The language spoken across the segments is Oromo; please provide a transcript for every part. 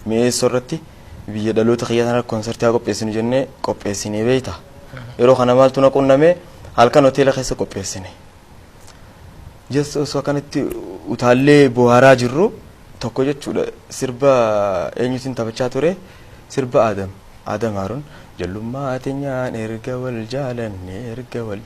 mee sorratti biyya dhaloota xiyyaatana konsertii qopheessinu jennee qopheessinee beeyta yeroo kana maaltu na qunname halkan hoteela keessa qopheessine jesso osoo kanatti utaallee bohaaraa jirru tokko jechuudha sirba eenyutiin taphachaa ture sirba Adam Haruun jallummaa teenyaan erga wal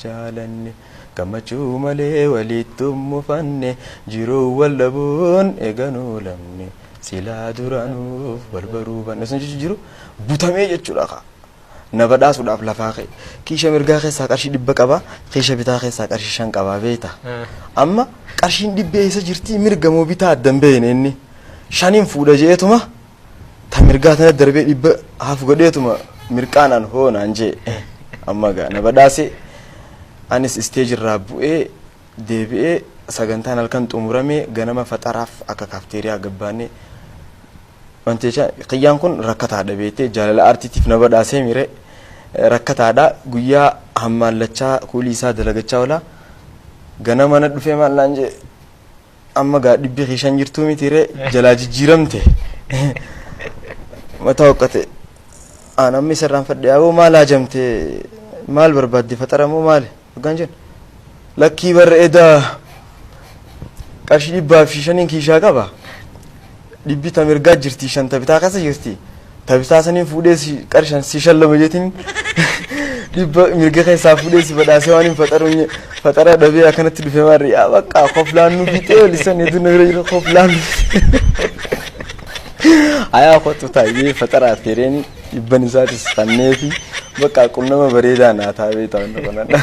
jaalanne gammachuu malee walitti mufanne jiruu wal dhabuun eeganuu lamne silaa duraanuuf barbaruu banne sun jiru butamee jechuudha na badhaasuudhaaf lafaa ka'e kiisha mirgaa keessaa qarshii 100 qaba kiisha bitaa keessaa qarshii 5 qaba beeta amma qarshiin 100 isa jirti mirga moo bitaa addan beene inni 5 fuudha jeetuma ta mirgaa tana darbee 100 hafu godheetuma mirqaanan hoonaan jee amma gaa na badhaase anis stage irraa bu'ee deebi'ee sagantaan halkan xumuramee ganama faxaraaf akka kafteeriyaa gabbaanee wanteecha qiyyaan kun rakkataadha beete jaalala artiitiif na badhaasee mire rakkataadha guyyaa hammaallachaa kuulii isaa dalagachaa ola ganama na dhufee maallaan jee amma gaa 100 jirtuu mitire jalaa jijjiiramte mataa hoqqate anammi sirraan fadhee aboo maal ajamte maal barbaadde faxaramoo maali ganjen lakkii barreeda qarshii 100 kiishaa qaba dhibbi tamirgaa jirti 5 bitaa kasa jirti tabitaa sanin fuudhee qarshan si shallama jeetin dhibba mirga keessaa fuudhee si badhaasee waan faxara dhabee akkanatti dhufee maarri yaa bakka qoflaan nu bitee lisan edu nagara jira qoflaan ayaa qotu taayee faxara fereeni ibban isaatis sanneefi bakka qunnama bareedaa naa taabee ta'uu danda'a.